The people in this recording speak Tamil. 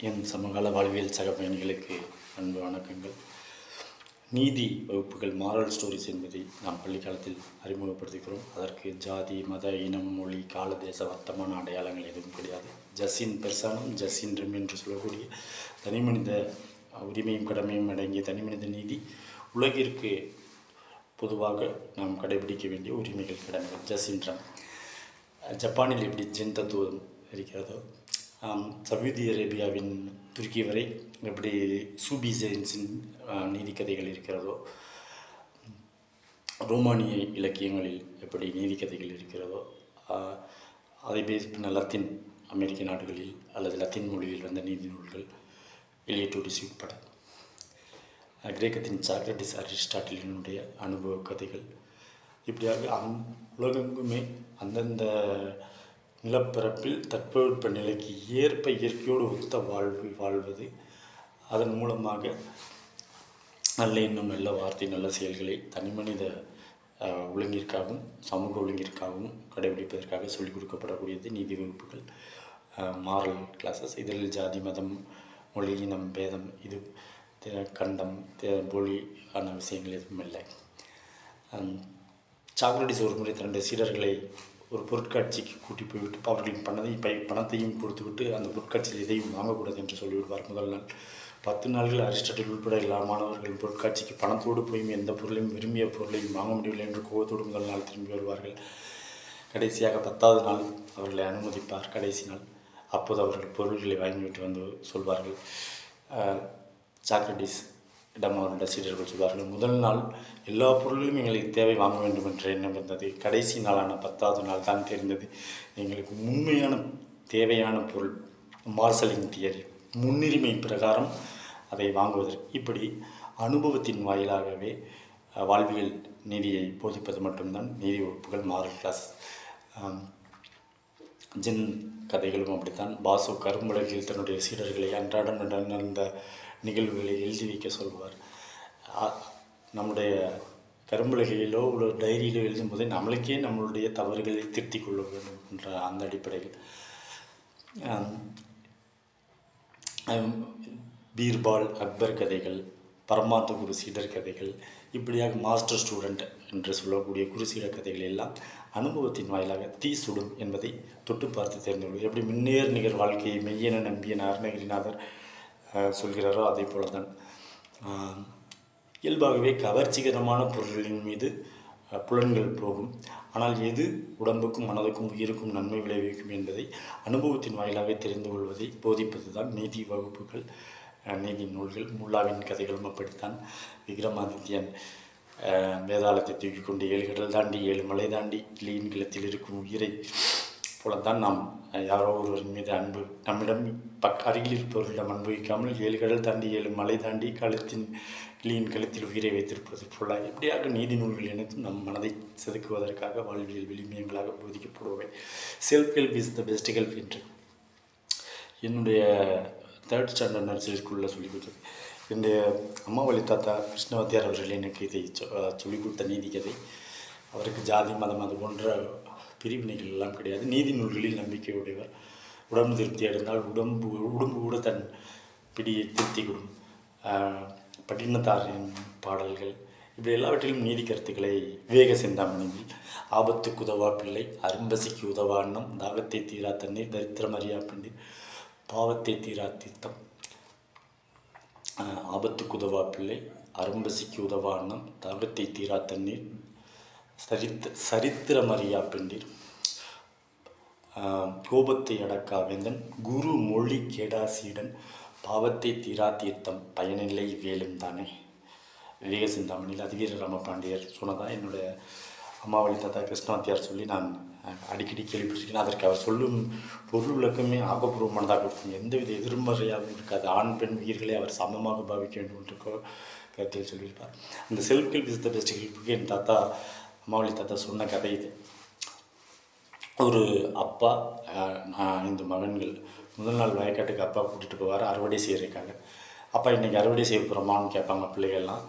என் சமகால வாழ்வியல் சக பயணிகளுக்கு அன்பு வணக்கங்கள். நீதி வகுப்புகள் மாரல் ஸ்டோரிஸ் என்பதை நாம் பள்ளிக்காலத்தில் அறிமுகப்படுத்துகிறோம். அதற்கு ஜாதி, மத, இனம், மொழி, கால, தேச, வர்த்தமான அடையாளங்கள் எதுவும் கிடையாது. ஜஸ்ஸின் பெர்சானம், ஜஸ்ஸின் ரிம் என்று சொல்லக்கூடிய தனிமனித உரிமையும் கடமையும் அடங்கிய தனிமனித நீதி உலகிற்கு பொதுவாக நாம் கடைபிடிக்க வேண்டிய உரிமைகள், கடமைகள். ஜஸ்ஸின் ரம். ஜப்பானில் எப்படி ஜென் தத்துவம் இருக்கிறதோ, சவுதி அரேபியாவின் துருக்கி வரை எப்படி சூபி ஜெயின்ஸின் நீதிக்கதைகள் இருக்கிறதோ, ரோமானிய இலக்கியங்களில் எப்படி நீதிக்கதைகள் இருக்கிறதோ, அதை பேஸ் பண்ண லத்தீன் அமெரிக்க நாடுகளில் அல்லது லத்தீன் மொழியில் வந்த நீதி நூல்கள், எலியட் ஒடிசி உட்பட, கிரேக்கத்தின் சாக்ரட்டிஸ், அரிஸ்டாட்டிலினுடைய அனுபவ கதைகள், இப்படியாக உலகெங்குமே அந்தந்த நிலப்பரப்பில் தட்பவெப்ப நிலைக்கு ஏற்ப இயற்கையோடு ஒத்த வாழ்வது, அதன் மூலமாக நல்ல எண்ணம், நல்ல வார்த்தை, நல்ல செயல்களை தனிமனித ஒழுங்கிற்காகவும் சமூக ஒழுங்கிற்காகவும் கடைபிடிப்பதற்காக சொல்லிக் கொடுக்கப்படக்கூடியது நீதி வகுப்புகள், மாரல் கிளாஸஸ். இதில் ஜாதி, மதம், மொழி, இனம், பேதம், இது கண்டம், போலி ஆன விஷயங்கள் எதுவும் இல்லை. சாக்ரட்டிஸ் ஒரு முறை தன்னுடைய சீடர்களை ஒரு பொருட்காட்சிக்கு கூட்டி போய்விட்டு அவர்களின் பணத்தையும் கொடுத்துவிட்டு அந்த பொருட்காட்சியில் எதையும் வாங்கக்கூடாது என்று சொல்லிவிடுவார். முதல் நாள் 10 நாள்கள் அரிஸ்டாட்டில் உட்பட எல்லா மாணவர்கள் பொருட்காட்சிக்கு பணத்தோடு போயும் எந்த பொருளையும் விரும்பிய பொருளையும் வாங்க முடியவில்லை என்று கோபத்தோடு முதல் நாள் திரும்பி வருவார்கள். கடைசியாக 10வது நாள் அவர்களை அனுமதிப்பார். கடைசி நாள் அப்போது அவர்கள் பொருள்களை வாங்கிவிட்டு வந்து சொல்வார்கள். சாக்ரட்டிஸ் இடம் அவருடைய சீடர்கள் சொல்வார்கள், முதல் நாள் எல்லா பொருள்களும் எங்களுக்கு தேவை, வாங்க வேண்டும் என்ற எண்ணம் இருந்தது. கடைசி நாளான 10வது நாள் தான் தெரிந்தது எங்களுக்கு உண்மையான தேவையான பொருள் மார்சலின் தியரி, முன்னுரிமை பிரகாரம் அதை வாங்குவதற்கு. இப்படி அனுபவத்தின் வாயிலாகவே வாழ்வியல் நீதியை போதிப்பது மட்டும்தான் நீதி வகுப்புகள், மாரல் கிளாஸ். ஜென் கதைகளும் அப்படித்தான். பாசு கரும்பலகையில் தன்னுடைய சீடர்களை அன்றாடம் நடந்த நிகழ்வுகளை எழுதி வைக்க சொல்வார். நம்முடைய கரும்பலகையிலோ ஒரு டைரியிலோ எழுதும் போதே நம்மளுக்கே நம்மளுடைய தவறுகளை திருத்திக் கொள்ள வேண்டும் என்ற அந்த அடிப்படையில் பீர்பால், அக்பர் கதைகள், பரமார்த்த குரு சீடர் கதைகள், இப்படியாக மாஸ்டர் ஸ்டூடெண்ட் என்று சொல்லக்கூடிய குரு சீடர் கதைகள் எல்லாம் அனுபவத்தின் வாயிலாக தீ சுடும் என்பதை தொட்டு பார்த்து தெரிந்து கொள்வது. எப்படி மின்னேர் நிகர் வாழ்க்கையை மெய்யென நம்பிய அருணகிரிநாதர் சொல்கிறாரோ அதே போல தான் இயல்பாகவே கவர்ச்சிகரமான பொருள்களின் மீது புலன்கள் போகும். ஆனால் எது உடம்புக்கும் மனதுக்கும் உயிருக்கும் நன்மை விளைவிக்கும் என்பதை அனுபவத்தின் வாயிலாக தெரிந்து கொள்வதை போதிப்பது தான் நீதி வகுப்புகள், நீதி நூல்கள். முல்லாவின் கதைகளும் அப்படித்தான். விக்ரமாதித்யன் வேதாளத்தை தூக்கி கொண்டு 7 கடல் தாண்டி 7 மலை தாண்டி கிளியின் கிளத்தில் இருக்கும் உயிரை போலத்தான் நாம் யாரோ ஒருவரின் மீது அன்பு, நம்மிடம் அருகில் இருப்பவர்களிடம் அன்பு வைக்காமல் 7 கடல் தாண்டி 7 மலை தாண்டி கிளியின் கழுத்தில் உயிரை வைத்திருப்பது போல, இப்படியாக நீதி நூல்கள் அனைத்தும் நம் மனதை செதுக்குவதற்காக வாழ்வியல் விளிமியங்களாக போதிக்கப்படுபவை. Self help is the best help என்று என்னுடைய 3rd ஸ்டாண்டர்ட் நர்சரி ஸ்கூலில் சொல்லிக் கொடுத்தது. என்னுடைய அம்மா வழி தாத்தா கிருஷ்ணவாத்தியார் அவர்கள் எனக்கு இதை சொல்லிக் கொடுத்த நீதி கதை. அவருக்கு ஜாதி, மதம் அது போன்ற பிரிவினைகள் எல்லாம் கிடையாது. நீதி நூல்களில் நம்பிக்கை உடையவர். உடம்பு திருப்தி அடைந்தால் உடம்பு கூட தன் பிடியை திருத்திவிடும். பட்டினத்தாரின் பாடல்கள், இப்படி எல்லாவற்றிலும் நீதி கருத்துக்களை விவேக சிந்தாமணியில் ஆபத்துக்கு உதவா பிள்ளை, அரும்பசிக்கு உதவா அன்னம், தாகத்தை தீரா தண்ணீர், தரித்திரம் அறியா பெண்ணீர், பாவத்தை தீரா தீர்த்தம். ஆபத்துக்கு உதவா பிள்ளை, அரும்பசிக்கு உதவா அன்னம், தாகத்தை தீரா தண்ணீர், சரித்திரமறியா பெண்டீர், கோபத்தை அடக்கா வேந்தன், குரு மொழி கேடா சீடன், பாவத்தை தீரா தீர்த்தம், பயனில்லை வேலும் தானே. விவேக சிந்தாமணியில் அதிவீர ராமபாண்டியர் சொன்னதான் என்னுடைய அம்மாவளி தாத்தா கிருஷ்ணவாத்தியார் சொல்லி நான் அடிக்கடி கேள்விப்பட்டிருக்கேன். அதற்கு அவர் சொல்லும் பொருள் விளக்கமே ஆக்கப்பூர்வமானதாக இருக்கும். எந்தவித எதிர்மறையாகவும் இருக்காது. ஆண் பெண் உயிர்களை அவர் சமமாக பாவிக்க வேண்டும் என்று கருத்தில் சொல்லியிருப்பார். அந்த self help is the best ஹெல்ப்புக்கு என் தாத்தா, அம்மாவளி தாத்தா சொன்ன கதை இது. ஒரு அப்பா 5 மகன்கள். முதல் நாள் வயக்காட்டுக்கு அப்பா கூட்டிகிட்டு போவார் அறுவடை செய்கிறதுக்காக. அப்பா இன்றைக்கி அறுவடை செய்ய போகிறோமான்னு கேட்பாங்க பிள்ளைகள்லாம்.